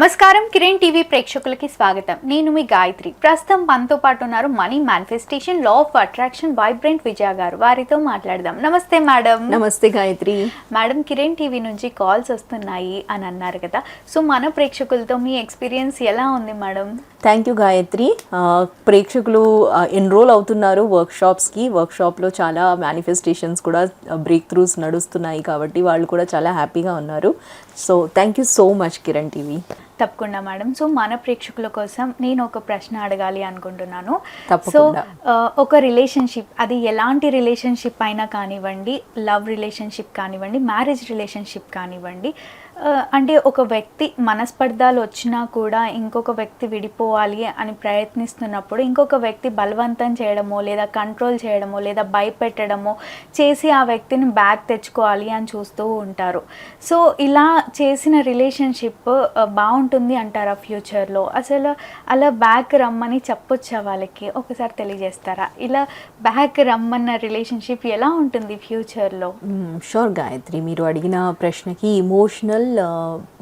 నమస్కారం కిరణ్ టీవీ ప్రేక్షకులకి స్వాగతం. నేను మీ గాయత్రి. ప్రస్తుతం మనతో పాటు ఉన్నారు money manifestation, law of attraction vibrant Vijaya గారు. వారితో మాట్లాడదాం. నమస్తే మేడం. నమస్తే గాయత్రి. మేడం, కిరణ్ టీవీ నుంచి కాల్స్ వస్తున్నాయి అని అన్నారు కదా, సో మన ప్రేక్షకులతో మీ ఎక్స్పీరియన్స్ ఎలా ఉంది మేడం? Thank you Gayatri. ప్రేక్షకులు ఎన్రోల్ అవుతున్నారు వర్క్షాప్స్కి. వర్క్షాప్లో చాలా మేనిఫెస్టేషన్స్ కూడా బ్రేక్ త్రూస్ నడుస్తున్నాయి కాబట్టి వాళ్ళు కూడా చాలా హ్యాపీగా ఉన్నారు. So thank you so much Kiran TV. తప్పకుండా మేడం. సో మన ప్రేక్షకుల కోసం నేను ఒక ప్రశ్న అడగాలి అనుకుంటున్నాను. సో ఒక రిలేషన్షిప్, అది ఎలాంటి రిలేషన్షిప్ అయినా కానివ్వండి, లవ్ రిలేషన్షిప్ కానివ్వండి, మ్యారేజ్ రిలేషన్షిప్ కానివ్వండి, అంటే ఒక వ్యక్తి మనస్పర్ధాలు వచ్చినా కూడా ఇంకొక వ్యక్తి విడిపోవాలి అని ప్రయత్నిస్తున్నప్పుడు ఇంకొక వ్యక్తి బలవంతం చేయడమో లేదా కంట్రోల్ చేయడమో లేదా భయపెట్టడమో చేసి ఆ వ్యక్తిని బ్యాక్ తెచ్చుకోవాలి అని చూస్తూ ఉంటారు. సో ఇలా చేసిన రిలేషన్షిప్ బాగుంటుంది అంటారా ఫ్యూచర్లో? అసలు అలా బ్యాక్ రమ్మని చెప్పొచ్చా వాళ్ళకి? ఒకసారి తెలియజేస్తారా? ఇలా బ్యాక్ రమ్మన్న రిలేషన్షిప్ ఎలా ఉంటుంది ఫ్యూచర్లో? షూర్ గాయత్రి, మీరు అడిగిన ప్రశ్నకి ఇమోషనల్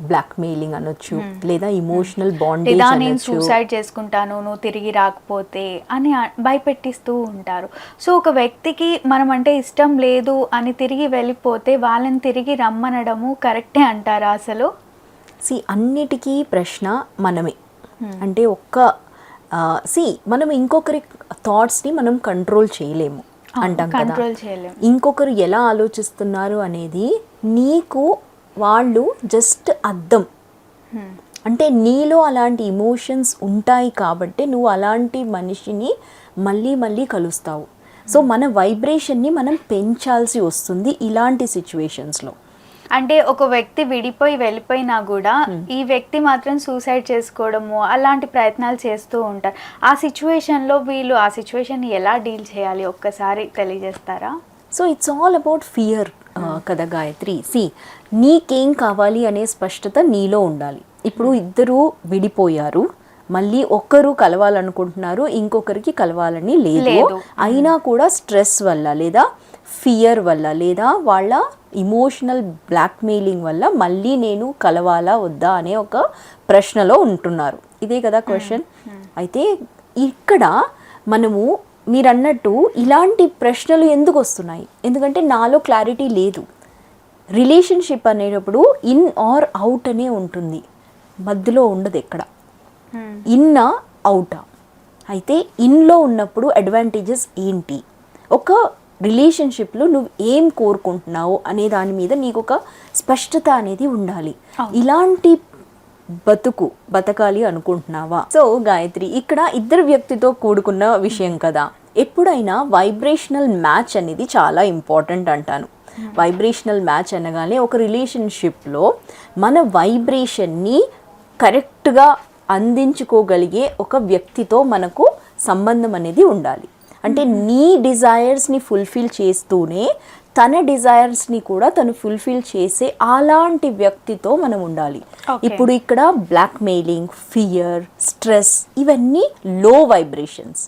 బ్లాక్మెయిలింగ్ అనొచ్చు, లేదా ఇమోషనల్ బాండేజ్ అనొచ్చు. నేను సూసైడ్ చేసుకుంటాను నువ్వు తిరిగి రాకపోతే అని భయపెట్టిస్తూ ఉంటారు. సో ఒక వ్యక్తికి మనం అంటే ఇష్టం లేదు అని తిరిగి వెళ్ళిపోతే వాళ్ళని తిరిగి రమ్మనడము కరెక్టే అంటారా అసలు? అన్నిటికీ ప్రశ్న మనమే. అంటే మనం ఇంకొకరి థాట్స్ని మనం కంట్రోల్ చేయలేము అంటాం కదా. ఇంకొకరు ఎలా ఆలోచిస్తున్నారు అనేది నీకు వాళ్ళు జస్ట్ అద్దం. అంటే నీలో అలాంటి ఇమోషన్స్ ఉంటాయి కాబట్టి నువ్వు అలాంటి మనిషిని మళ్ళీ మళ్ళీ కలుస్తావు. సో మన వైబ్రేషన్ని మనం పెంచాల్సి వస్తుంది ఇలాంటి సిచ్యువేషన్స్లో. అంటే ఒక వ్యక్తి విడిపోయి వెళ్ళిపోయినా కూడా ఈ వ్యక్తి మాత్రం సూసైడ్ చేసుకోవడము అలాంటి ప్రయత్నాలు చేస్తూ ఉంటారు. ఆ సిచ్యువేషన్లో వీళ్ళు ఆ సిచ్యువేషన్ ఎలా డీల్ చేయాలి ఒక్కసారి తెలియజేస్తారా? So it's all about fear కదా గాయత్రి. నీకేం కావాలి అనే స్పష్టత నీలో ఉండాలి. ఇప్పుడు ఇద్దరు విడిపోయారు, మళ్ళీ ఒక్కరు కలవాలనుకుంటున్నారు, ఇంకొకరికి కలవాలని లేదు. అయినా కూడా స్ట్రెస్ వల్ల లేదా ఫియర్ వల్ల లేదా వాళ్ళ ఇమోషనల్ బ్లాక్మెయిలింగ్ వల్ల మళ్ళీ నేను కలవాలా వద్దా అనే ఒక ప్రశ్నలో ఉంటున్నారు. ఇదే కదా క్వశ్చన్. అయితే ఇక్కడ మనము మీరు అన్నట్టు ఇలాంటి ప్రశ్నలు ఎందుకు వస్తున్నాయి? ఎందుకంటే నాలో క్లారిటీ లేదు. రిలేషన్షిప్ అనేటప్పుడు ఇన్ ఆర్ అవుట్ అనే ఉంటుంది, మధ్యలో ఉండదు ఎక్కడ. ఇన్నా అవుటా? అయితే ఇన్లో ఉన్నప్పుడు అడ్వాంటేజెస్ ఏంటి, ఒక రిలేషన్షిప్లో నువ్వు ఏం కోరుకుంటున్నావు అనే దాని మీద నీకు ఒక స్పష్టత అనేది ఉండాలి. ఇలాంటి బతకాలి అనుకుంటున్నావా? సో గాయత్రి, ఇక్కడ ఇద్దరు వ్యక్తితో కూడుకున్న విషయం కదా. ఎప్పుడైనా వైబ్రేషనల్ మ్యాచ్ అనేది చాలా ఇంపార్టెంట్ అంటాను. వైబ్రేషనల్ మ్యాచ్ అనగానే ఒక రిలేషన్షిప్లో మన వైబ్రేషన్ని కరెక్ట్గా అందించుకోగలిగే ఒక వ్యక్తితో మనకు సంబంధం అనేది ఉండాలి. అంటే నీ డిజైర్స్ని ఫుల్ఫిల్ చేస్తూనే తన డిజైర్స్ని కూడా తను ఫుల్ఫిల్ చేసే అలాంటి వ్యక్తితో మనం ఉండాలి. ఇప్పుడు ఇక్కడ బ్లాక్మెయిలింగ్, ఫియర్, స్ట్రెస్ ఇవన్నీ లో వైబ్రేషన్స్.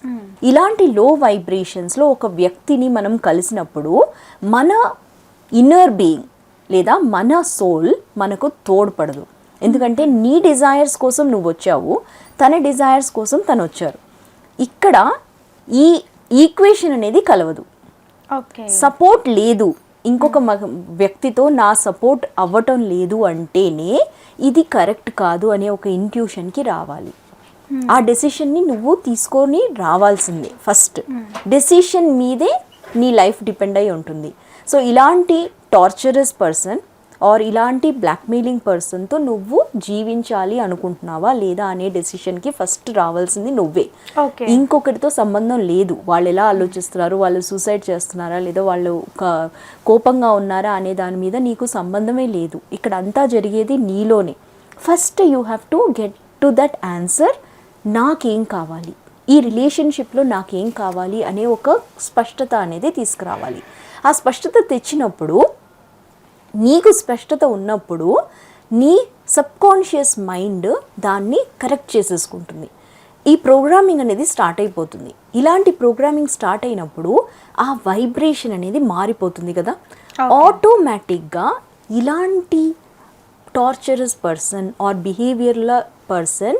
ఇలాంటి లో వైబ్రేషన్స్లో ఒక వ్యక్తిని మనం కలిసినప్పుడు మన ఇన్నర్ బీయింగ్ లేదా మన సోల్ మనకు తోడ్పడదు. ఎందుకంటే నీ డిజైర్స్ కోసం నువ్వు వచ్చావు, తన డిజైర్స్ కోసం తను వచ్చారు. ఇక్కడ ఈ ఈక్వేషన్ అనేది కలవదు. సపోర్ట్ లేదు, ఇంకొక వ్యక్తితో నా సపోర్ట్ అవ్వటం లేదు అంటేనే ఇది కరెక్ట్ కాదు అనే ఒక ఇంట్యూషన్కి రావాలి. ఆ డెసిషన్ని నువ్వు తీసుకొని రావాల్సిందే. ఫస్ట్ డెసిషన్ మీదే నీ లైఫ్ డిపెండ్ అయి ఉంటుంది. సో ఇలాంటి టార్చరస్ పర్సన్ ఆర్ ఇలాంటి బ్లాక్మెయిలింగ్ పర్సన్తో నువ్వు జీవించాలి అనుకుంటున్నావా లేదా అనే డెసిషన్కి ఫస్ట్ రావాల్సింది నువ్వే. ఇంకొకరితో సంబంధం లేదు. వాళ్ళు ఎలా ఆలోచిస్తున్నారు, వాళ్ళు సూసైడ్ చేస్తున్నారా లేదా వాళ్ళు కోపంగా ఉన్నారా అనే దాని మీద నీకు సంబంధమే లేదు. ఇక్కడ అంతా జరిగేది నీలోనే. First you have to get to that answer. నాకేం కావాలి, ఈ రిలేషన్షిప్లో నాకేం కావాలి అనే ఒక స్పష్టత అనేది తీసుకురావాలి. ఆ స్పష్టత తెచ్చినప్పుడు, నీకు స్పష్టత ఉన్నప్పుడు నీ సబ్కాన్షియస్ మైండ్ దాన్ని కరెక్ట్ చేసేసుకుంటుంది. ఈ ప్రోగ్రామింగ్ అనేది స్టార్ట్ అయిపోతుంది. ఇలాంటి ప్రోగ్రామింగ్ స్టార్ట్ అయినప్పుడు ఆ వైబ్రేషన్ అనేది మారిపోతుంది కదా. ఆటోమేటిక్గా ఇలాంటి టార్చరస్ పర్సన్ ఆర్ బిహేవియర్ల పర్సన్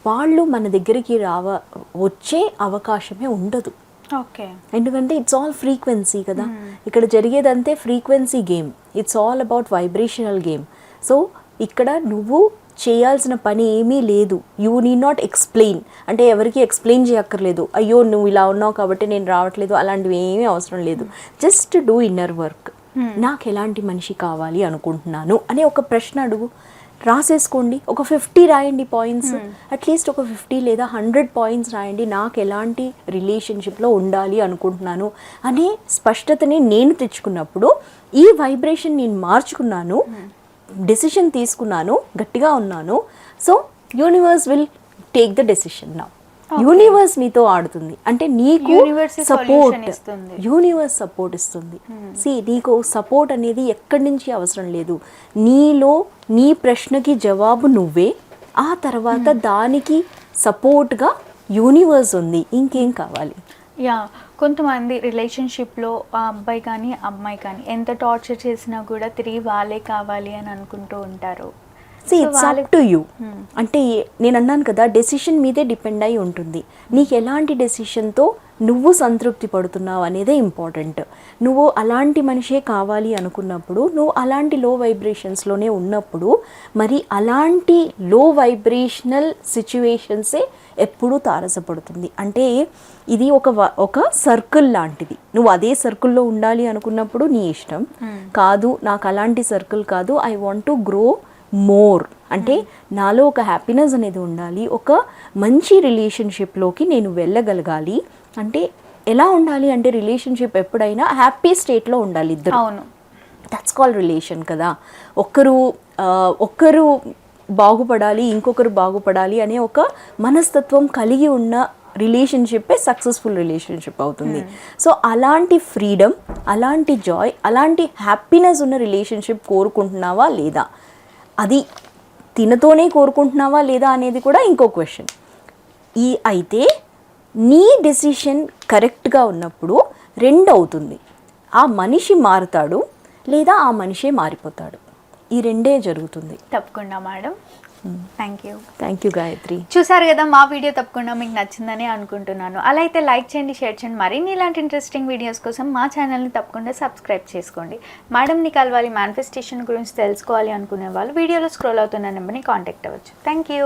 వాళ్ళు మన దగ్గరికి వచ్చే అవకాశమే ఉండదు. ఓకే. ఎందుకంటే ఇట్స్ ఆల్ ఫ్రీక్వెన్సీ కదా, ఇక్కడ జరిగేదంతే frequency game, it's all about vibrational game. So ఇక్కడ నువ్వు చేయాల్సిన పని ఏమీ లేదు. యూ నీడ్ నాట్ ఎక్స్ప్లెయిన్, అంటే ఎవరికి ఎక్స్ప్లెయిన్ చేయక్కర్లేదు, అయ్యో నువ్వు ఇలా ఉన్నావు కాబట్టి నేను రావట్లేదు, అలాంటివి ఏమీ అవసరం లేదు. Just do inner work. నాకు ఎలాంటి మనిషి కావాలి అనుకుంటున్నాను అనే ఒక ప్రశ్న అడుగు, రాసేసుకోండి. ఒక 50 రాయండి పాయింట్స్, అట్లీస్ట్ ఒక 50 లేదా 100 పాయింట్స్ రాయండి. నాకు ఎలాంటి రిలేషన్షిప్లో ఉండాలి అనుకుంటున్నాను అనే స్పష్టతని నేను తెచ్చుకున్నప్పుడు ఈ వైబ్రేషన్ నేను మార్చుకున్నాను, డెసిషన్ తీసుకున్నాను, గట్టిగా ఉన్నాను. So universe will take the decision now. Universe నీతో ఆడుతుంది, అంటే నీకు సపోర్ట్, యూనివర్స్ సపోర్ట్ ఇస్తుంది. నీకు సపోర్ట్ అనేది ఎక్కడి నుంచి అవసరం లేదు. నీలో నీ ప్రశ్నకి జవాబు నువ్వే, ఆ తర్వాత దానికి సపోర్ట్గా యూనివర్స్ ఉంది, ఇంకేం కావాలి. యా, కొంతమంది రిలేషన్షిప్లో ఆ అబ్బాయి కానీ అమ్మాయి కానీ ఎంత టార్చర్ చేసినా కూడా తిరిగి వాళ్ళే కావాలి అని అనుకుంటూ ఉంటారు. It's up to you. అంటే నేను అన్నాను కదా, డెసిషన్ మీదే డిపెండ్ అయి ఉంటుంది. నీకు ఎలాంటి డెసిషన్తో నువ్వు సంతృప్తి పడుతున్నావు అనేదే ఇంపార్టెంట్. నువ్వు అలాంటి మనిషే కావాలి అనుకున్నప్పుడు, నువ్వు అలాంటి లో వైబ్రేషన్స్లోనే ఉన్నప్పుడు, మరి అలాంటి లో వైబ్రేషనల్ సిచ్యువేషన్సే ఎప్పుడూ తారసపడుతుంది. అంటే ఇది ఒక సర్కిల్ లాంటిది. నువ్వు అదే సర్కిల్లో ఉండాలి అనుకున్నప్పుడు నీ ఇష్టం. కాదు నాకు అలాంటి సర్కిల్ కాదు, I want to grow more, అంటే నాలో ఒక హ్యాపీనెస్ అనేది ఉండాలి, ఒక మంచి రిలేషన్షిప్లోకి నేను వెళ్ళగలగాలి. అంటే ఎలా ఉండాలి అంటే రిలేషన్షిప్ ఎప్పుడైనా హ్యాపీ స్టేట్లో ఉండాలి ఇద్దరు. అవును, దట్స్ కాల్డ్ రిలేషన్ కదా. ఒక్కరు బాగుపడాలి, ఇంకొకరు బాగుపడాలి అనే ఒక మనస్తత్వం కలిగి ఉన్న రిలేషన్షిప్పే సక్సెస్ఫుల్ రిలేషన్షిప్ అవుతుంది. సో అలాంటి ఫ్రీడమ్, అలాంటి జాయ్, అలాంటి హ్యాపీనెస్ ఉన్న రిలేషన్షిప్ కోరుకుంటున్నావా లేదా, అది తినతోనే కోరుకుంటున్నావా లేదా అనేది కూడా ఇంకో క్వశ్చన్. అయితే నీ డెసిషన్ కరెక్ట్గా ఉన్నప్పుడు 2 అవుతుంది. ఆ మనిషి మారుతాడు లేదా ఆ మనిషే మారిపోతాడు. ఈ 2 జరుగుతుంది. తప్పకుండా మేడం. Thank you Gayatri. చూసారు కదా, మా వీడియో తప్పకుండా మీకు నచ్చిందని అనుకుంటున్నాను. అలా అయితే లైక్ చేయండి, షేర్ చేయండి. మరిన్ని ఇలాంటి ఇంట్రెస్టింగ్ వీడియోస్ కోసం మా ఛానల్ని తప్పకుండా సబ్స్క్రైబ్ చేసుకోండి. మేడంని కలవాలి, మేనిఫెస్టేషన్ గురించి తెలుసుకోవాలి అనుకునే వాళ్ళు వీడియోలో స్క్రోల్ అవుతున్న నెంబర్ని కాంటాక్ట్ అవ్వచ్చు. Thank you.